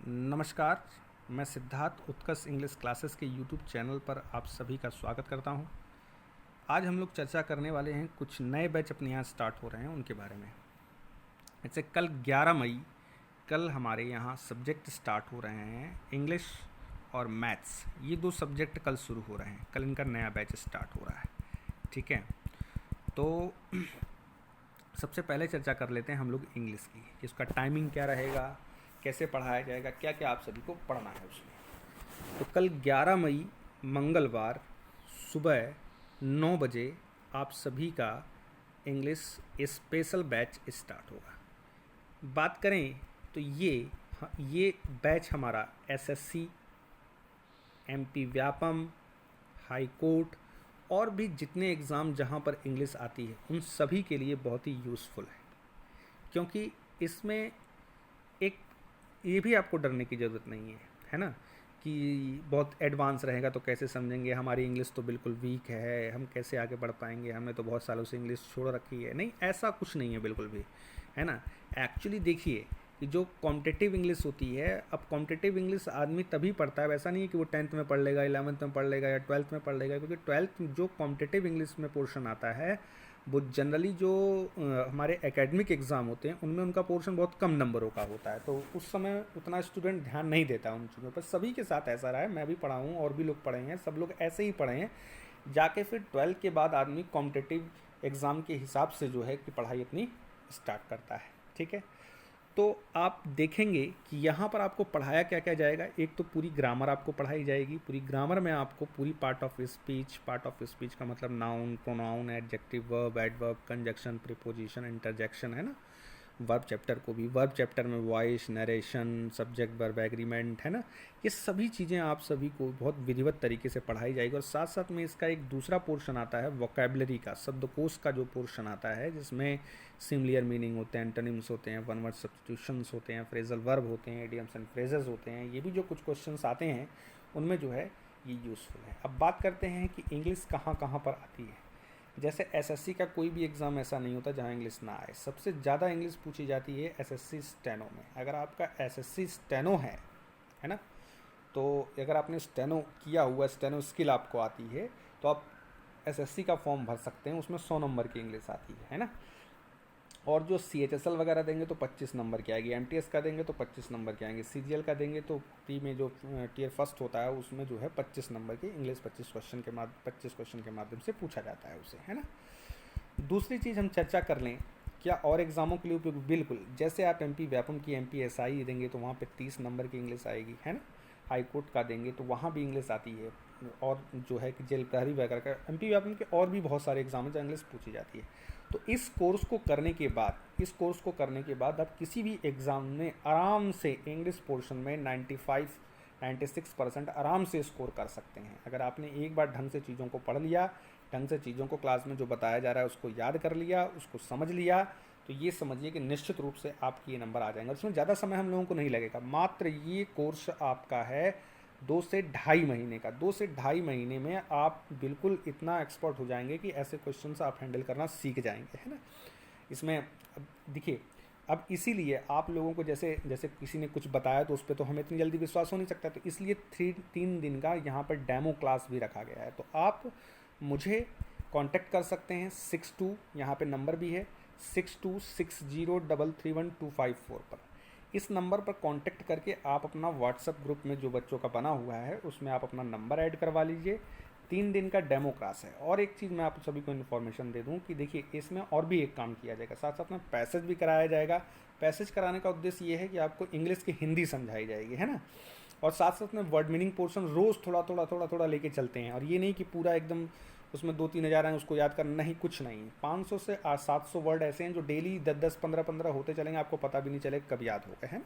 नमस्कार। मैं सिद्धार्थ उत्कर्ष English classes के यूट्यूब चैनल पर आप सभी का स्वागत करता हूं। आज हम लोग चर्चा करने वाले हैं कुछ नए बैच अपने यहाँ स्टार्ट हो रहे हैं उनके बारे में। जैसे कल 11 मई कल हमारे यहाँ सब्जेक्ट स्टार्ट हो रहे हैं, इंग्लिश और मैथ्स। ये दो सब्जेक्ट कल शुरू हो रहे हैं, कल इनका नया बैच स्टार्ट हो रहा है। ठीक है, तो सबसे पहले चर्चा कर लेते हैं हम लोग इंग्लिश की कि उसका टाइमिंग क्या रहेगा, कैसे पढ़ाया जाएगा, क्या क्या आप सभी को पढ़ना है उसमें। तो कल 11 मई मंगलवार सुबह 9 बजे आप सभी का इंग्लिश स्पेशल बैच स्टार्ट होगा। बात करें तो ये बैच हमारा SSC, MP Vyapam, high court और भी जितने एग्ज़ाम जहाँ पर इंग्लिश आती है उन सभी के लिए बहुत ही यूज़फुल है, क्योंकि इसमें एक ये भी आपको डरने की ज़रूरत नहीं है ना, कि बहुत एडवांस रहेगा तो कैसे समझेंगे, हमारी इंग्लिश तो बिल्कुल वीक है, हम कैसे आगे बढ़ पाएंगे, हमने तो बहुत सालों से इंग्लिश छोड़ रखी है। नहीं, ऐसा कुछ नहीं है बिल्कुल भी, है ना। एक्चुअली देखिए कि जो कॉम्पिटिटिव इंग्लिश होती है, अब कॉम्पिटिटिव इंग्लिश आदमी तभी पढ़ता है, वैसा नहीं है कि वो 10th में पढ़ लेगा, 11th में पढ़ लेगा या 12th में पढ़ लेगा, क्योंकि 12th जो कॉम्पिटिटिव इंग्लिश में पोर्शन आता है वो जनरली जो हमारे एकेडमिक एग्ज़ाम होते हैं उनमें उनका पोर्शन बहुत कम नंबरों का होता है, तो उस समय उतना स्टूडेंट ध्यान नहीं देता उन चीज़ों पर। सभी के साथ ऐसा रहा है, मैं भी पढ़ा हूँ और भी लोग पढ़े हैं, सब लोग ऐसे ही पढ़े हैं। जाके फिर 12th के बाद आदमी कॉम्पिटिटिव एग्ज़ाम के हिसाब से जो है कि पढ़ाई अपनी स्टार्ट करता है। ठीक है, तो आप देखेंगे कि यहाँ पर आपको पढ़ाया क्या क्या जाएगा। एक तो पूरी ग्रामर आपको पढ़ाई जाएगी। पूरी ग्रामर में आपको पूरी पार्ट ऑफ स्पीच का मतलब noun, pronoun, adjective, verb, adverb, conjunction, preposition, interjection, है ना। वर्ब चैप्टर को भी, वर्ब चैप्टर में voice, narration, subject verb agreement, है ना। ये सभी चीज़ें आप सभी को बहुत विधिवत तरीके से पढ़ाई जाएगी। और साथ साथ में इसका एक दूसरा पोर्शन आता है वोकैबुलरी का, शब्दकोश का जो पोर्शन आता है, जिसमें सिमिलियर मीनिंग होते हैं, एंटोनिम्स होते हैं, वन वर्ड सब्स्टिट्यूशंस होते हैं, फ्रेजल वर्ब होते हैं, इडियम्स एंड फ्रेजेस होते हैं। ये भी जो कुछ क्वेश्चंस आते हैं उनमें जो है ये यूज़फुल है। अब बात करते हैं कि इंग्लिश कहाँ कहाँ पर आती है। जैसे एसएससी का कोई भी एग्ज़ाम ऐसा नहीं होता जहाँ इंग्लिश ना आए। सबसे ज़्यादा इंग्लिश पूछी जाती है एसएससी स्टेनो में। अगर आपका एसएससी स्टेनो है ना, तो अगर आपने स्टेनो किया हुआ, स्टेनो स्किल आपको आती है, तो आप एसएससी का फॉर्म भर सकते हैं। उसमें 100 नंबर की इंग्लिश आती है ना। और जो CHSL वगैरह देंगे तो 25 नंबर की आएगी, MTS का देंगे तो 25 नंबर की आएंगे, CGL का देंगे तो प्री में जो टियर फर्स्ट होता है उसमें जो है 25 नंबर की इंग्लिश 25 क्वेश्चन के माध्यम से पूछा जाता है उसे, है ना। दूसरी चीज़ हम चर्चा कर लें, क्या और एग्ज़ामों के लिए उपयोग, बिल्कुल। जैसे आप MP व्यापम की MP SI देंगे तो वहाँ पे 30 नंबर की इंग्लिश आएगी, है ना। हाई कोर्ट का देंगे तो वहाँ भी इंग्लिश आती है। और जो है कि जेल प्रहरी वगैरह का, MP व्यापम के और भी बहुत सारे एग्जाम हैं जहाँ इंग्लिश पूछी जाती है। तो इस कोर्स को करने के बाद आप किसी भी एग्ज़ाम में आराम से इंग्लिश पोर्शन में 96% आराम से स्कोर कर सकते हैं। अगर आपने एक बार ढंग से चीज़ों को पढ़ लिया, ढंग से चीज़ों को क्लास में जो बताया जा रहा है उसको याद कर लिया, उसको समझ लिया, तो ये समझिए कि निश्चित रूप से आपके ये नंबर आ जाएंगे। और इसमें ज़्यादा समय हम लोगों को नहीं लगेगा। मात्र ये कोर्स आपका है 2 से ढाई महीने का। 2 से ढाई महीने में आप बिल्कुल इतना एक्सपर्ट हो जाएंगे कि ऐसे क्वेश्चन आप हैंडल करना सीख जाएंगे, है ना। इसमें अब देखिए, अब इसीलिए आप लोगों को जैसे जैसे किसी ने कुछ बताया तो उस पर तो हमें इतनी जल्दी विश्वास हो नहीं सकता, तो इसलिए 3 दिन का यहाँ पर डेमो क्लास भी रखा गया है। तो आप मुझे कांटेक्ट कर सकते हैं 62, यहाँ पे नंबर भी है 6260331254 पर। इस नंबर पर कांटेक्ट करके आप अपना व्हाट्सएप ग्रुप में जो बच्चों का बना हुआ है उसमें आप अपना नंबर ऐड करवा लीजिए। 3 दिन का डेमो क्लास है। और एक चीज़ मैं आप सभी को इन्फॉर्मेशन दे दूं कि देखिए, इसमें और भी एक काम किया जाएगा, साथ साथ में पैसेज भी कराया जाएगा। पैसेज कराने का उद्देश्य ये है कि आपको इंग्लिश की हिंदी समझाई जाएगी, है ना। और साथ साथ में वर्ड मीनिंग पोर्शन रोज़ थोड़ा लेके चलते हैं। और ये नहीं कि पूरा एकदम उसमें 2-3 हज़ार हैं उसको याद करना, नहीं, कुछ नहीं। 500 से 700 वर्ड ऐसे हैं जो डेली 10-10, 15-15 होते चलेंगे, आपको पता भी नहीं चलेगा कब याद हो गए, है ना।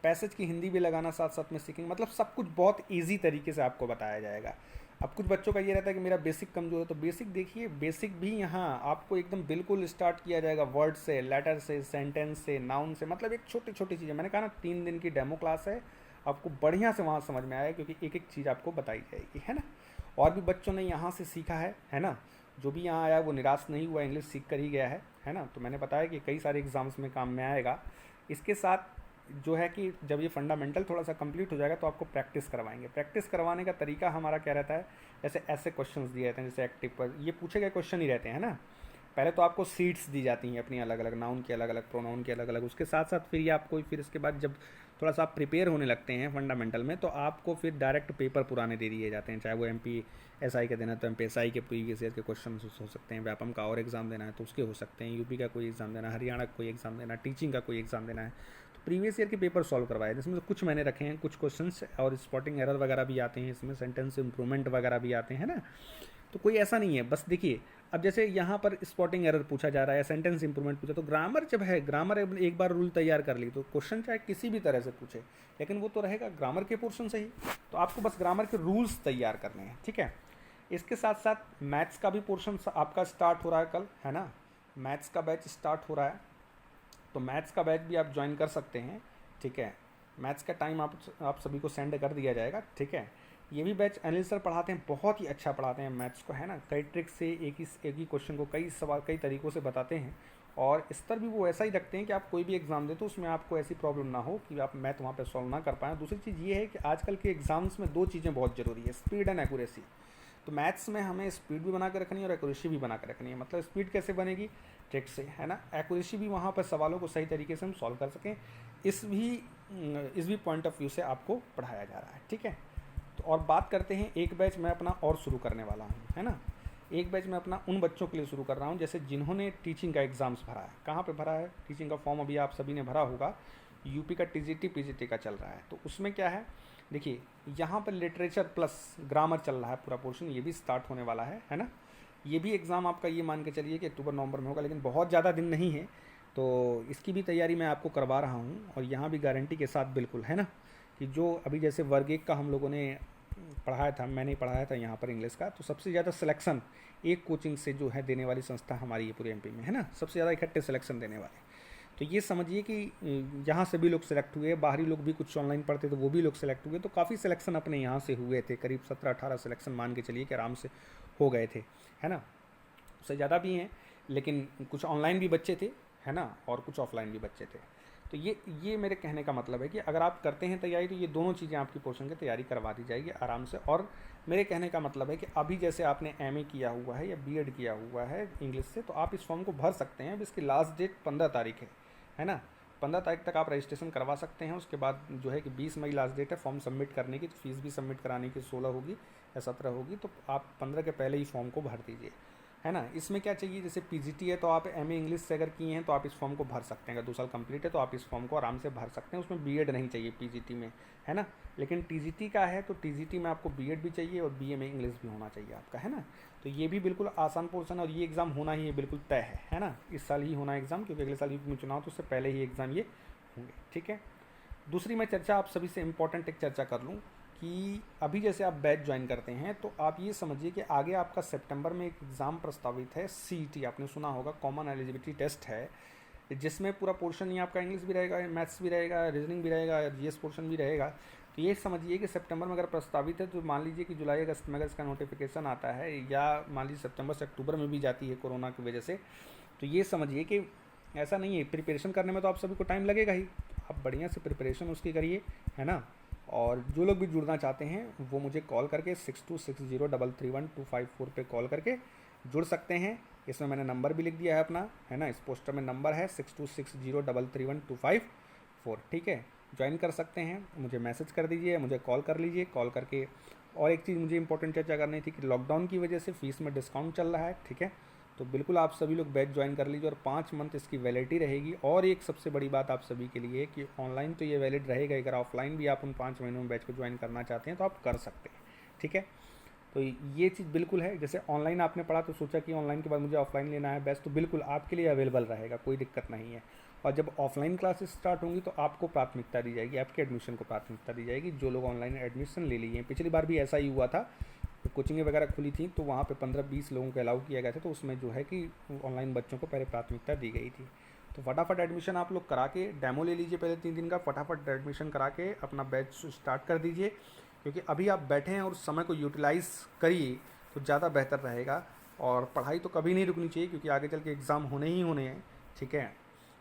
पैसेज की हिंदी भी लगाना साथ साथ में सीखेंगे, मतलब सब कुछ बहुत ईजी तरीके से आपको बताया जाएगा। अब कुछ बच्चों का ये रहता है कि मेरा बेसिक कमजोर है, तो बेसिक देखिए, बेसिक भी यहाँ आपको एकदम बिल्कुल स्टार्ट किया जाएगा वर्ड से, लेटर से, सेंटेंस से, नाउन से, मतलब एक छोटी छोटी चीज़ें। मैंने कहा ना 3 दिन की डेमो क्लास है, आपको बढ़िया से वहाँ समझ में आएगा क्योंकि एक एक चीज़ आपको बताई जाएगी, है ना। और भी बच्चों ने यहाँ से सीखा है ना। जो भी यहाँ आया वो निराश नहीं हुआ, इंग्लिश सीख कर ही गया है ना। तो मैंने बताया कि कई सारे एग्ज़ाम्स में काम में आएगा। इसके साथ जो है कि जब ये फंडामेंटल थोड़ा सा कंप्लीट हो जाएगा तो आपको प्रैक्टिस करवाएंगे। प्रैक्टिस करवाने का तरीका हमारा क्या रहता है, जैसे ऐसे क्वेश्चंस दिए रहते हैं, जैसे एक्टिव पर ये पूछे गए क्वेश्चन ही रहते हैं ना। पहले तो आपको सीट्स दी जाती हैं अपनी अलग अलग, नाउन की अलग अलग, प्रोनाउन की अलग अलग। उसके साथ साथ फिर ये आपको, फिर इसके बाद जब थोड़ा सा आप प्रिपेयर होने लगते हैं फंडामेंटल में, तो आपको फिर डायरेक्ट पेपर पुराने दे दिए जाते हैं। चाहे वो MPSI का देना है तो MPSI के प्रीवियस ईयर के क्वेश्चन हो सकते हैं, व्यापम का और एग्ज़ाम देना है तो उसके हो सकते हैं, यूपी का कोई एग्ज़ाम देना है, हरियाणा का कोई एग्ज़ाम देना है, टीचिंग का कोई एग्ज़ाम देना है, तो प्रीवियस ईयर के पेपर सॉल्व करवाए, जिसमें से कुछ मैंने रखे हैं, कुछ क्वेश्चंस और स्पॉटिंग एरर वगैरह भी आते हैं इसमें, सेंटेंस इंप्रूवमेंट वगैरह भी आते हैं ना। तो कोई ऐसा नहीं है, बस देखिए अब जैसे यहाँ पर स्पॉटिंग एरर पूछा जा रहा है, सेंटेंस इंप्रूवमेंट पूछा, तो ग्रामर जब है, ग्रामर एक बार रूल तैयार कर ली तो क्वेश्चन चाहे किसी भी तरह से पूछे लेकिन वो तो रहेगा ग्रामर के पोर्शन से ही। तो आपको बस ग्रामर के रूल्स तैयार करने हैं, ठीक है। इसके साथ साथ मैथ्स का भी पोर्शन आपका स्टार्ट हो रहा है कल, है ना। मैथ्स का बैच स्टार्ट हो रहा है, तो मैथ्स का बैच भी आप ज्वाइन कर सकते हैं, ठीक है। मैथ्स का टाइम आप सभी को सेंड कर दिया जाएगा, ठीक है। ये भी बैच अनिल सर पढ़ाते हैं, बहुत ही अच्छा पढ़ाते हैं मैथ्स को, है ना। कई ट्रिक्स से एक ही क्वेश्चन को कई सवाल कई तरीक़ों से बताते हैं, और स्तर भी वो ऐसा ही रखते हैं कि आप कोई भी एग्ज़ाम दे तो उसमें आपको ऐसी प्रॉब्लम ना हो कि आप मैथ वहाँ पे सॉल्व ना कर पाएँ। दूसरी चीज़ ये है कि आजकल के एग्ज़ाम्स में दो चीज़ें बहुत ज़रूरी है, स्पीड एंड एक्यूरेसी। तो मैथ्स में हमें स्पीड भी बना के रखनी है और एक्यूरेसी भी बना के रखनी है। मतलब स्पीड कैसे बनेगी, ट्रिक से, है ना। एक्यूरेसी भी वहाँ पर सवालों को सही तरीके से हम सॉल्व कर सकें, इस भी पॉइंट ऑफ व्यू से आपको पढ़ाया जा रहा है, ठीक है। तो और बात करते हैं, एक बैच मैं अपना और शुरू करने वाला हूँ, है ना। एक बैच मैं अपना उन बच्चों के लिए शुरू कर रहा हूँ जैसे जिन्होंने टीचिंग का एग्ज़ाम्स भरा है। कहाँ पे भरा है टीचिंग का फॉर्म, अभी आप सभी ने भरा होगा, यूपी का TGT PGT का चल रहा है। तो उसमें क्या है, देखिए यहाँ पर लिटरेचर प्लस ग्रामर चल रहा है पूरा पोर्शन, ये भी स्टार्ट होने वाला है ना। ये भी एग्ज़ाम आपका ये मान के चलिए कि अक्टूबर नवंबर में होगा, लेकिन बहुत ज़्यादा दिन नहीं है, तो इसकी भी तैयारी मैं आपको करवा रहा हूँ। और यहाँ भी गारंटी के साथ बिल्कुल, है ना, कि जो अभी जैसे वर्ग 1 का हम लोगों ने पढ़ाया था, मैंने पढ़ाया था यहाँ पर इंग्लिश का, तो सबसे ज़्यादा सिलेक्शन एक कोचिंग से जो है देने वाली संस्था हमारी ये पूरे MP में, है ना। सबसे ज़्यादा इकट्ठे सिलेक्शन देने वाले, तो ये समझिए कि यहाँ से भी लोग सेलेक्ट हुए, बाहरी लोग भी कुछ ऑनलाइन पढ़ते तो वो भी लोग सेलेक्ट हुए, तो काफ़ी सिलेक्शन अपने यहाँ से हुए थे, करीब 17-18 सिलेक्शन मान के चलिए कि आराम से हो गए थे, है ना। उससे ज़्यादा भी हैं, लेकिन कुछ ऑनलाइन भी बच्चे थे, है ना, और कुछ ऑफलाइन भी बच्चे थे। तो ये मेरे कहने का मतलब है कि अगर आप करते हैं तैयारी तो ये दोनों चीज़ें आपकी पोर्शन की तैयारी करवा दी जाएगी आराम से। और मेरे कहने का मतलब है कि अभी जैसे आपने MA किया हुआ है या BEd किया हुआ है इंग्लिश से, तो आप इस फॉर्म को भर सकते हैं। अब इसकी लास्ट डेट 15 तारीख है ना। 15 तारीख तक आप रजिस्ट्रेशन करवा सकते हैं। उसके बाद जो है कि 20 मई लास्ट डेट है फॉर्म सबमिट करने की, तो फीस भी सबमिट कराने की 16 होगी या 17 होगी, तो आप 15 के पहले ही फॉर्म को भर दीजिए, है ना। इसमें क्या चाहिए, जैसे PGT है तो आप MA इंग्लिश से अगर किए हैं तो आप इस फॉर्म को भर सकते हैं। अगर 2 साल कंप्लीट है तो आप इस फॉर्म को आराम से भर सकते हैं। उसमें BEd नहीं चाहिए PGT में, है ना। लेकिन TGT का है तो TGT में आपको BEd भी चाहिए और BA में इंग्लिश भी होना चाहिए आपका, है ना। तो ये भी बिल्कुल आसान पोर्सन, और ये एग्ज़ाम होना ही है, बिल्कुल तय है ना। इस साल ही होना है एग्ज़ाम, क्योंकि अगले साल यूपी में चुनाव, तो उससे पहले ही एग्ज़ाम ये होंगे, ठीक है। दूसरी मैं चर्चा आप सभी से इम्पोर्टेंट एक चर्चा कर लूँ कि अभी जैसे आप बैच ज्वाइन करते हैं तो आप ये समझिए कि आगे आपका सितंबर में एक एग्ज़ाम प्रस्तावित है, CET आपने सुना होगा, कॉमन एलिजिबिलिटी टेस्ट है, जिसमें पूरा पोर्शन ही आपका इंग्लिश भी रहेगा, मैथ्स भी रहेगा, रीजनिंग भी रहेगा, GS पोर्शन भी रहेगा। तो ये समझिए कि सितंबर में अगर प्रस्तावित है तो मान लीजिए कि जुलाई अगस्त में अगर इसका नोटिफिकेशन आता है, या मान लीजिए सितंबर से अक्टूबर में भी जाती है कोरोना की वजह से, तो ये समझिए कि ऐसा नहीं है, प्रिपरेशन करने में तो आप सभी को टाइम लगेगा ही, आप बढ़िया से प्रिपरेशन उसकी करिए, है ना। और जो लोग भी जुड़ना चाहते हैं वो मुझे कॉल करके 6260331254 पे कॉल करके जुड़ सकते हैं। इसमें मैंने नंबर भी लिख दिया है अपना, है ना। इस पोस्टर में नंबर है 6260331254, ठीक है। ज्वाइन कर सकते हैं, मुझे मैसेज कर दीजिए, मुझे कॉल कर लीजिए, कॉल करके। और एक चीज़ मुझे इंपॉर्टेंट चर्चा करनी थी कि लॉकडाउन की वजह से फ़ीस में डिस्काउंट चल रहा है, ठीक है। तो बिल्कुल आप सभी लोग बैच ज्वाइन कर लीजिए, और 5 मंथ इसकी वैलिडिटी रहेगी। और एक सबसे बड़ी बात आप सभी के लिए कि ऑनलाइन तो ये वैलिड रहेगा, अगर ऑफलाइन भी आप उन 5 महीनों में बैच को ज्वाइन करना चाहते हैं तो आप कर सकते हैं, ठीक है। तो ये चीज़ बिल्कुल है, जैसे ऑनलाइन आपने पढ़ा तो सोचा कि ऑनलाइन के बाद मुझे ऑफलाइन लेना है बैच, तो बिल्कुल आपके लिए अवेलेबल रहेगा, कोई दिक्कत नहीं है। और जब ऑफलाइन क्लासेस स्टार्ट होंगी तो आपको प्राथमिकता दी जाएगी, आपके एडमिशन को प्राथमिकता दी जाएगी, जो लोग ऑनलाइन एडमिशन ले लिए हैं। पिछली बार भी ऐसा ही हुआ था, तो कोचिंगें वगैरह खुली थी तो वहाँ पे 15-20 लोगों को अलाउ किया गया था, तो उसमें जो है कि ऑनलाइन बच्चों को पहले प्राथमिकता दी गई थी। तो फटाफट एडमिशन आप लोग करा के डेमो ले लीजिए पहले 3 दिन का, फटाफट एडमिशन करा के अपना बैच स्टार्ट कर दीजिए, क्योंकि अभी आप बैठे हैं और समय को यूटिलाइज़ करिए तो ज़्यादा बेहतर रहेगा। और पढ़ाई तो कभी नहीं रुकनी चाहिए, क्योंकि आगे चल के एग्ज़ाम होने ही होने हैं, ठीक है।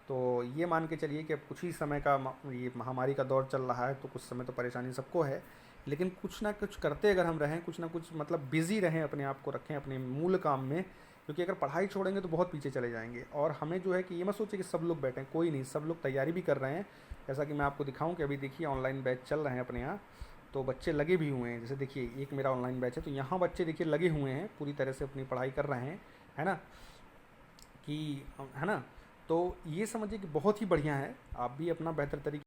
तो ये मान के चलिए कि अब कुछ ही समय का ये महामारी का दौर चल रहा है, तो कुछ समय तो परेशानी सबको है, लेकिन कुछ ना कुछ करते अगर हम रहें, कुछ ना कुछ मतलब बिज़ी रहें, अपने आप को रखें अपने मूल काम में, क्योंकि अगर पढ़ाई छोड़ेंगे तो बहुत पीछे चले जाएंगे। और हमें जो है कि ये मत सोचिए कि सब लोग बैठे हैं, कोई नहीं, सब लोग तैयारी भी कर रहे हैं। जैसा कि मैं आपको दिखाऊं कि अभी देखिए ऑनलाइन बैच चल रहे हैं अपने यहाँ, तो बच्चे लगे भी हुए हैं। जैसे देखिए एक मेरा ऑनलाइन बैच है, तो यहाँ बच्चे देखिए लगे हुए हैं, पूरी तरह से अपनी पढ़ाई कर रहे हैं, है ना, कि है ना। तो ये समझिए कि बहुत ही बढ़िया है, आप भी अपना बेहतर तरीके